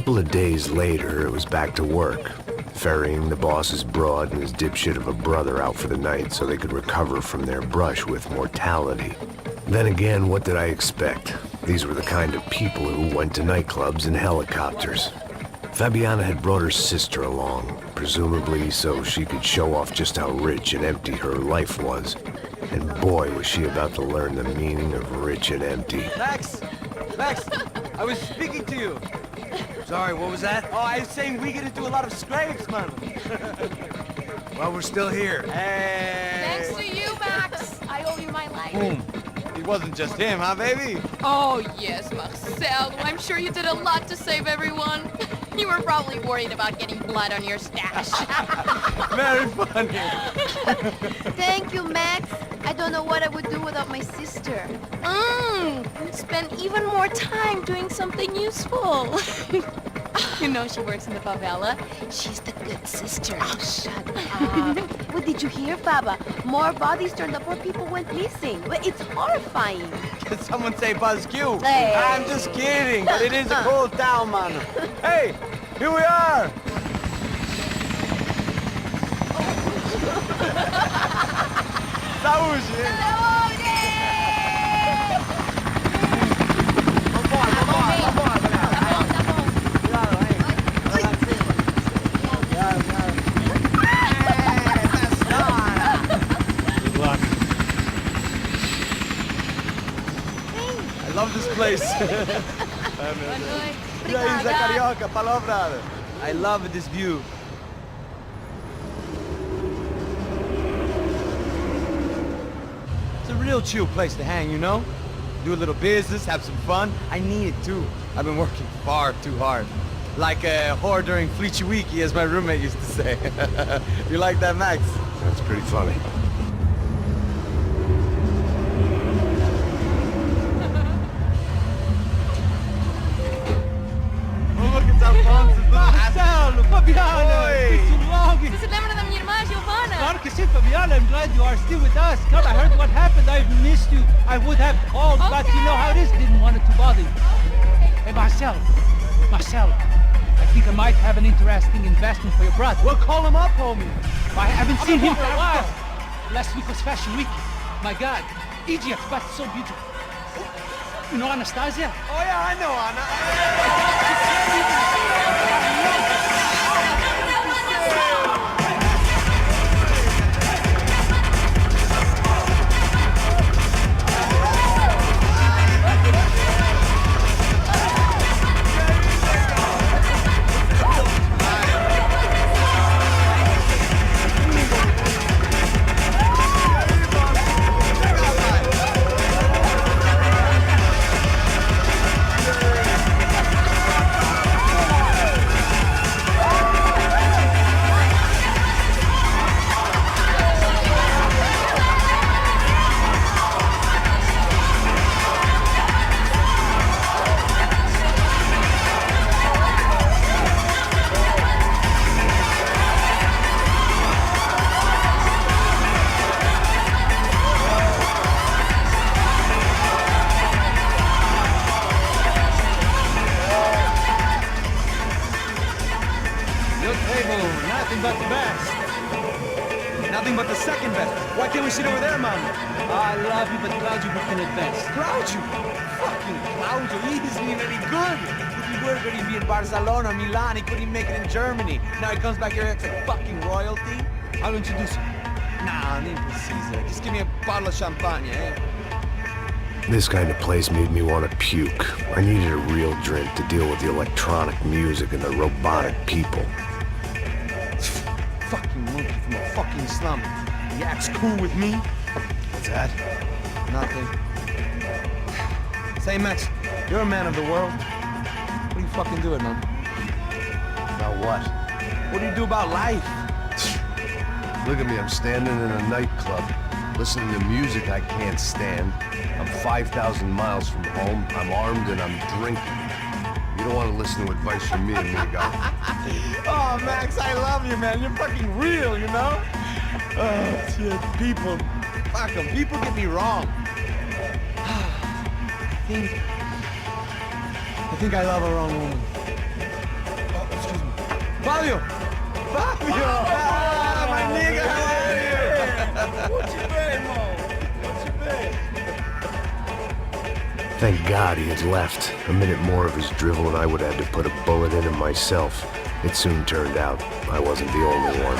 couple of days later, it was back to work, ferrying the boss's broad and his dipshit of a brother out for the night so they could recover from their brush with mortality. Then again, what did I expect? These were the kind of people who went to nightclubs in helicopters. Fabiana had brought her sister along, presumably so she could show off just how rich and empty her life was. And boy, was she about to learn the meaning of rich and empty. Max! Max! I was speaking to you. Sorry, what was that? Oh, I was saying we get into a lot of scrapes, man. Well, we're still here. Hey! Thanks to you, Max. I owe you my life. Boom. It wasn't just him, huh, baby? Oh, yes, Marcel. I'm sure you did a lot to save everyone. You were probably worried about getting blood on your stash. Very funny. Thank you, Max. I don't know what I would do without my sister. Spend even more time doing something useful. You know she works in the favela. She's the good sister. Oh, shut up. What did you hear, Baba? More bodies turned up where people went missing. It's horrifying. Did someone say Buzz Q? Hey. I'm just kidding, but it is a cool town, man. Hey, here we are. Saúde. I love this place. Carioca, palavra. I love this view. It's a real chill place to hang, you know? Do a little business, have some fun. I need it too. I've been working far too hard. Like a whore during Fleechy Weeky, as my roommate used to say. You like that, Max? That's pretty funny. Marcelo, Fabiana, it's been too long. Você se lembra da minha irmã, Giovanna? Claro que sim, Fabiana. I'm glad you are still with us. Come, I heard what happened. I've missed you. I would have called, but you know how it is. Didn't want it to bother you. Hey, Marcel, I think I might have an interesting investment for your brother. Well, call him up, homie. I haven't seen him for a while. Last week was Fashion Week. My God, Egypt, but so beautiful. You know Anastasia? Oh yeah, I know Anna. Nothing but the best. Nothing but the second best. Why can't we sit over there, man? I love you, but Claudio booking it best. Claudio? Fucking Claudio, he isn't even any good. If he were good, he'd be in Barcelona, Milan. He couldn't even make it in Germany. Now he comes back here and acts like fucking royalty. I'll introduce you. Nah, need precisa. Just give me a bottle of champagne, eh? This kind of place made me want to puke. I needed a real drink to deal with the electronic music and the robotic people. Fucking monkey from a fucking slum. He acts cool with me. What's that? Nothing. Say, Max, you're a man of the world. What do you fucking do it, man? About what? What do you do about life? Look at me, I'm standing in a nightclub, listening to music I can't stand. I'm 5,000 miles from home, I'm armed and I'm drinking. You don't want to listen to advice from me, amigo. Oh, Max, I love you, man. You're fucking real, you know? Oh, shit. People. Fuck them. People get me wrong. I think I love a wrong woman. Fabio! Fabio! Ah, my nigga, how are you? What's your name, Mo? What's your name? Thank God he had left. A minute more of his drivel and I would have had to put a bullet in him myself. It soon turned out I wasn't the only one.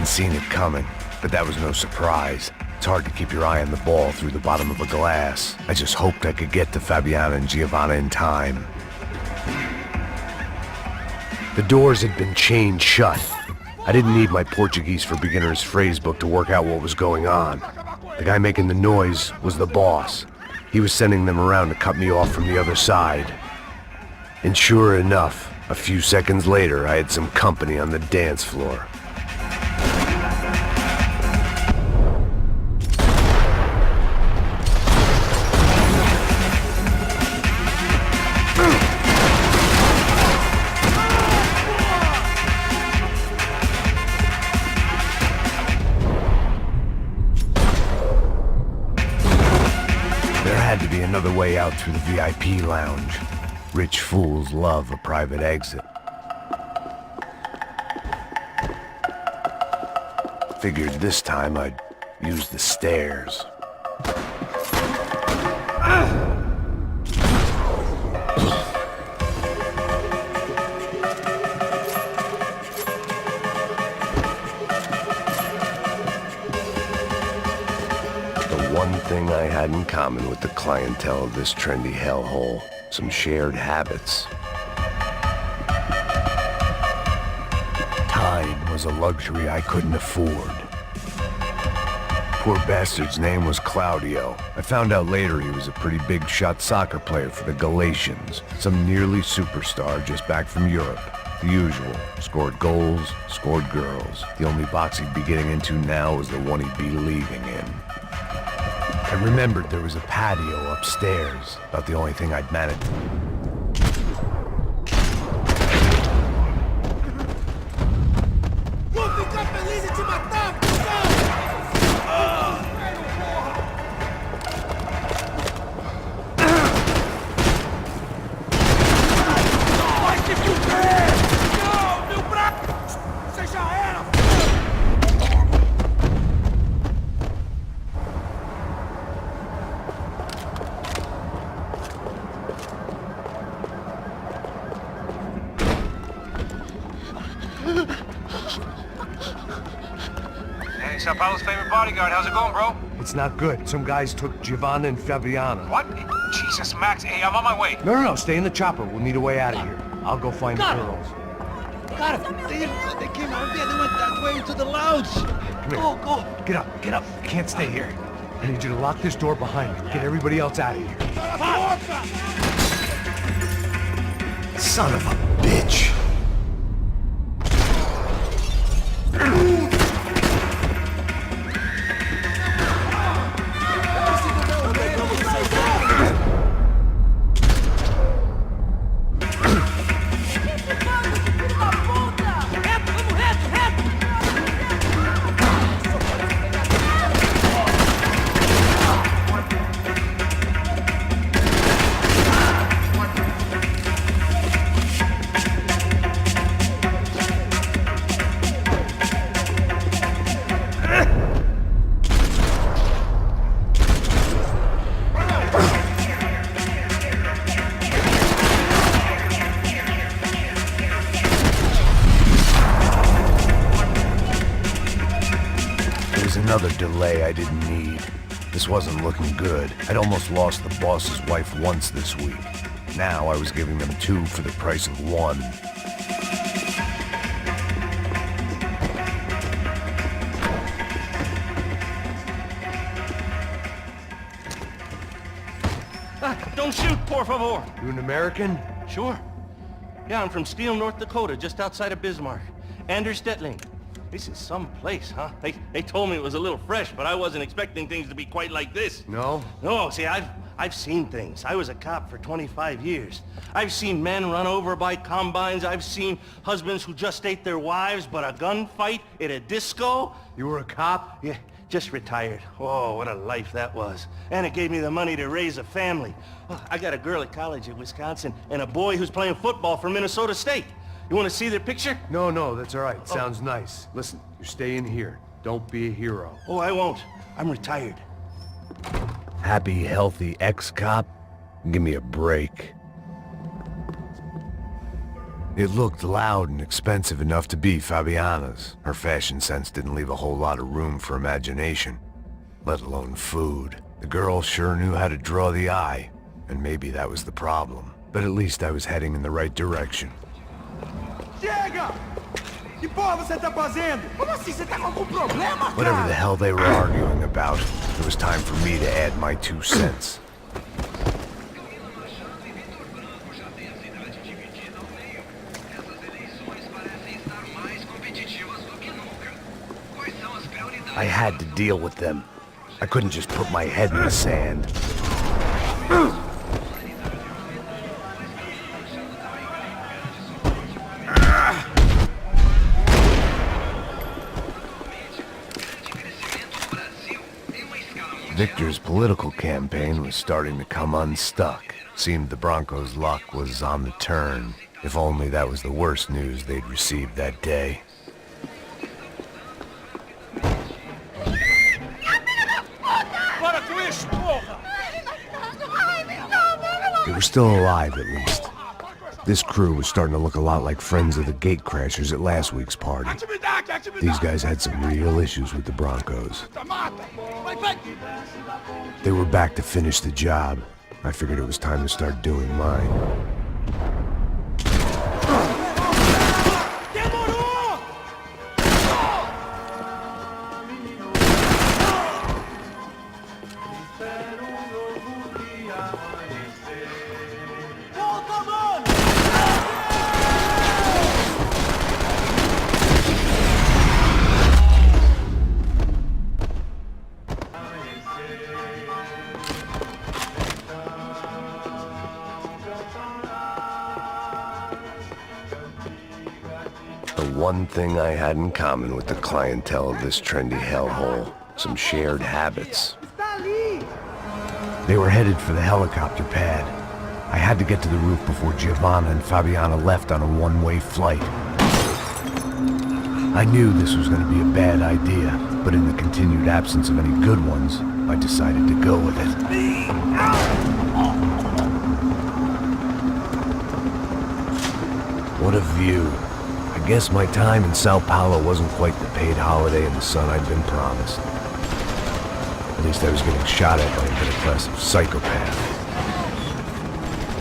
Seen it coming, but that was no surprise. It's hard to keep your eye on the ball through the bottom of a glass. I just hoped I could get to Fabiana and Giovanna in time. The doors had been chained shut. I didn't need my Portuguese for Beginners phrase book to work out what was going on. The guy making the noise was the boss. He was sending them around to cut me off from the other side. And sure enough, a few seconds later, I had some company on the dance floor. Another way out through the VIP lounge. Rich fools love a private exit. Figured this time I'd use the stairs. One thing I had in common with the clientele of this trendy hellhole, some shared habits. Time was a luxury I couldn't afford. Poor bastard's name was Claudio. I found out later he was a pretty big shot soccer player for the Galatians, some nearly superstar just back from Europe. The usual. Scored goals, scored girls. The only box he'd be getting into now was the one he'd be leaving in. I remembered there was a patio upstairs, about the only thing I'd managed. Sao Paulo's favorite bodyguard. How's it going, bro? It's not good. Some guys took Giovanna and Fabiana. What? Jesus, Max. Hey, I'm on my way. No, stay in the chopper. We'll need a way out of here. I'll go find the girls. Got it. They came out here. They went that way into the lounge. Come here. Go. Get up. I can't stay here. I need you to lock this door behind me. Get everybody else out of here. Son of a bitch. Another delay I didn't need. This wasn't looking good. I'd almost lost the boss's wife once this week. Now I was giving them 2 for the price of 1. Don't shoot, por favor. You an American? Sure. Yeah, I'm from Steele, North Dakota, just outside of Bismarck. Anders Detling. This is some place, huh? They told me it was a little fresh, but I wasn't expecting things to be quite like this. No? No, see, I've seen things. I was a cop for 25 years. I've seen men run over by combines. I've seen husbands who just ate their wives, but a gunfight at a disco? You were a cop? Yeah, just retired. Oh, what a life that was. And it gave me the money to raise a family. Well, I got a girl at college at Wisconsin and a boy who's playing football for Minnesota State. You want to see their picture? No, that's all right. Sounds nice. Listen, you're staying here. Don't be a hero. Oh, I won't. I'm retired. Happy, healthy ex-cop? Give me a break. It looked loud and expensive enough to be Fabiana's. Her fashion sense didn't leave a whole lot of room for imagination, let alone food. The girl sure knew how to draw the eye, and maybe that was the problem. But at least I was heading in the right direction. Chega! Que porra você tá fazendo? Como assim? Você tá com algum problema, cara? Whatever the hell they were arguing about, it was time for me to add my 2 cents. I had to deal with them. I couldn't just put my head in the sand. Victor's political campaign was starting to come unstuck. Seemed the Broncos' luck was on the turn. If only that was the worst news they'd received that day. They were still alive, at least. This crew was starting to look a lot like friends of the gatecrashers at last week's party. These guys had some real issues with the Broncos. They were back to finish the job. I figured it was time to start doing mine. One thing I had in common with the clientele of this trendy hellhole, some shared habits. They were headed for the helicopter pad. I had to get to the roof before Giovanna and Fabiana left on a one-way flight. I knew this was going to be a bad idea, but in the continued absence of any good ones, I decided to go with it. What a view. I guess my time in Sao Paulo wasn't quite the paid holiday in the sun I'd been promised. At least I was getting shot at by a middle-class psychopath.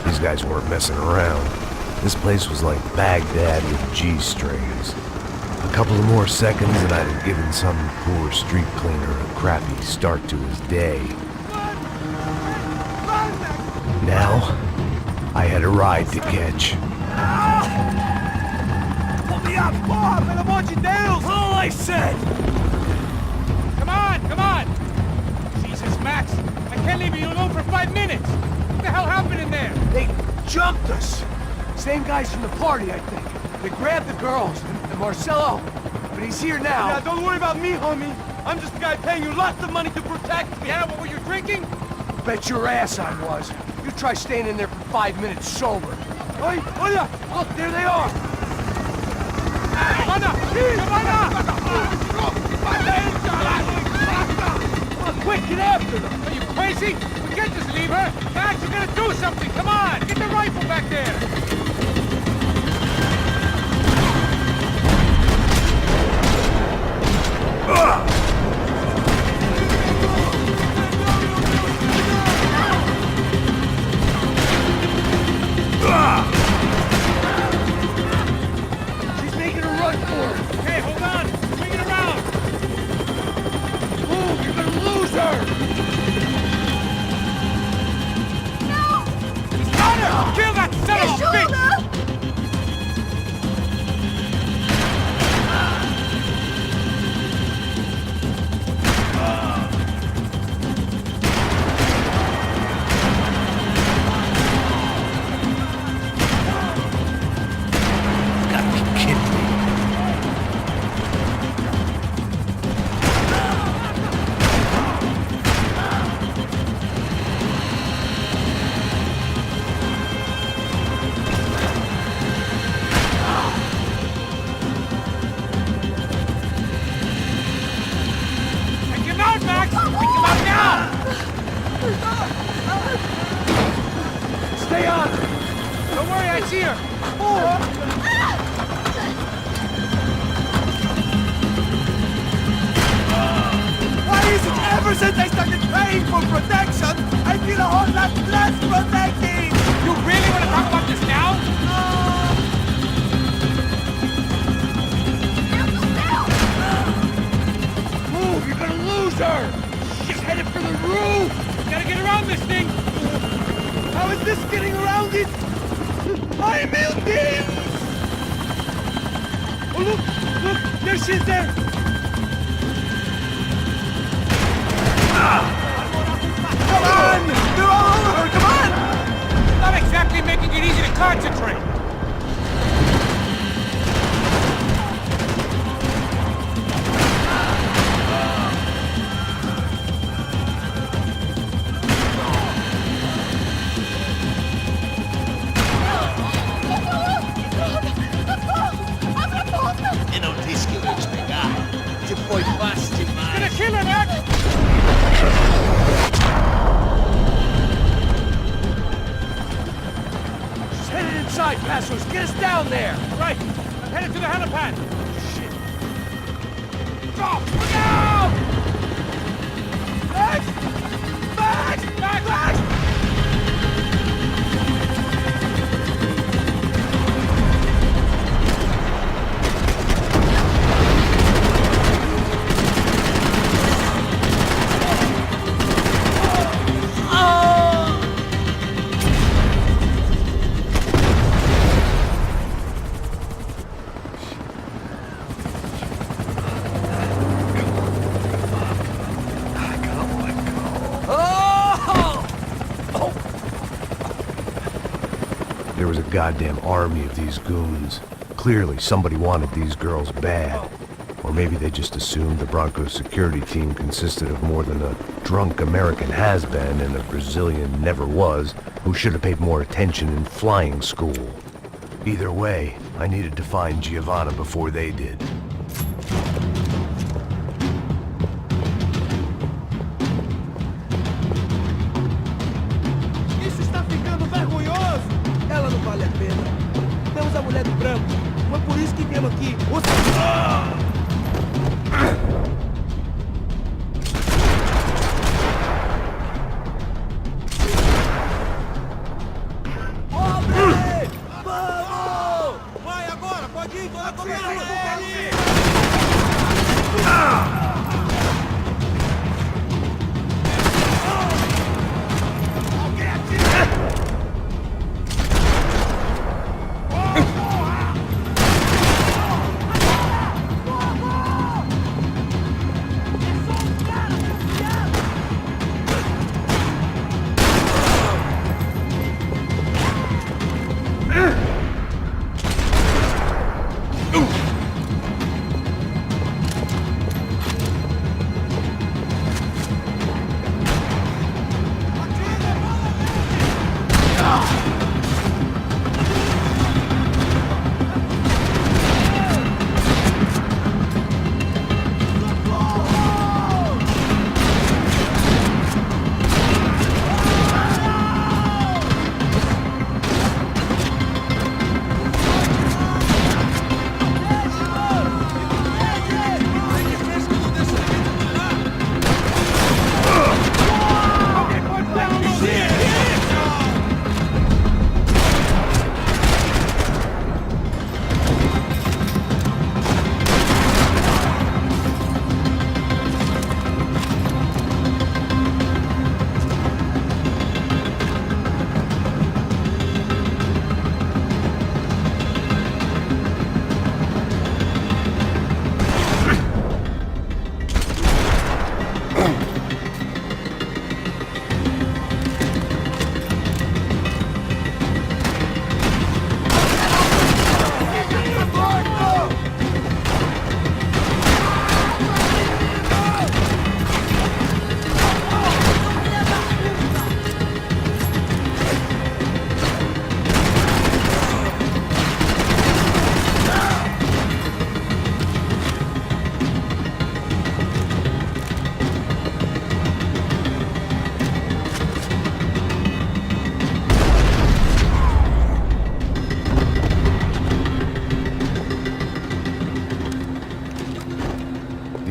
These guys weren't messing around. This place was like Baghdad with G-strings. A couple of more seconds and I'd have given some poor street cleaner a crappy start to his day. Now, I had a ride to catch. Porra, pelo amor de Deus! All I said! Come on! Jesus, Max! I can't leave you alone for 5 minutes! What the hell happened in there? They jumped us! Same guys from the party, I think. They grabbed the girls, and Marcelo, but he's here now. Yeah, don't worry about me, homie. I'm just the guy paying you lots of money to protect me. Yeah, what were you drinking? Bet your ass I was. You try staying in there for 5 minutes sober. Oi, olha! Look, there they are! Giovanna! Quick, get after them! Are you crazy? We can't just leave her! Max, you gotta do something! Come on! Get the rifle back there! Stay on! Don't worry, I see her. Why is it ever since I started paying for protection, I feel a whole lot less protected? You really want to talk about this now? Move, you're gonna lose her! She's headed for the roof! Gotta get around this thing. How is this getting around it? I'm melting! Oh, look, there she is there! Come on! They're all over her, come on! Not exactly making it easy to concentrate. E non rischi di spiegare. Ti puoi basti mai. Gonna kill her, Max! She's headed inside, Passos! Get us down there! Right, I'm headed to the helipad. Shit! Drop! Look out! Max! Max! Max! There was a goddamn army of these goons. Clearly, somebody wanted these girls bad. Or maybe they just assumed the Broncos security team consisted of more than a drunk American has-been and a Brazilian never was who should have paid more attention in flying school. Either way, I needed to find Giovanna before they did. Isso está ficando vergonhoso! Ela não vale a pena. Temos a mulher do branco. Foi por isso que viemos aqui. Homem! Vamos! Vai agora! Pode ir! Vamos comer ele! Alguém atira!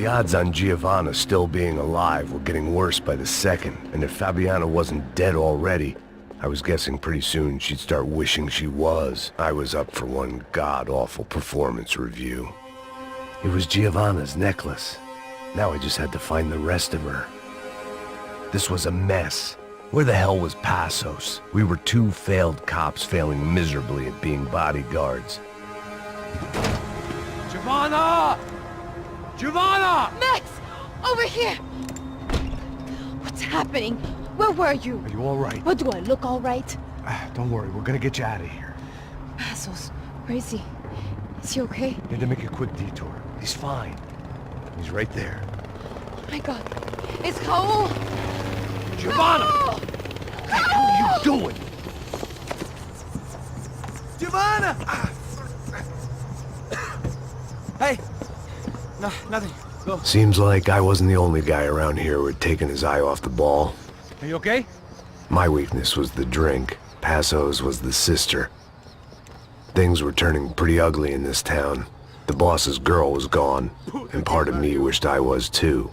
The odds on Giovanna still being alive were getting worse by the second, and if Fabiana wasn't dead already, I was guessing pretty soon she'd start wishing she was. I was up for one god-awful performance review. It was Giovanna's necklace. Now I just had to find the rest of her. This was a mess. Where the hell was Passos? We were two failed cops failing miserably at being bodyguards. Giovanna! Giovanna! Max! Over here! What's happening? Where were you? Are you all right? What, do I look all right? Don't worry, we're gonna get you out of here. Passos, where is he? Is he okay? Need to make a quick detour. He's fine. He's right there. Oh my god. It's Raul! Giovanna! No! What the hell are you doing? Giovanna! Hey! No, nothing. Go. Seems like I wasn't the only guy around here who had taken his eye off the ball. Are you okay? My weakness was the drink. Passos was the sister. Things were turning pretty ugly in this town. The boss's girl was gone, and part of me wished I was too.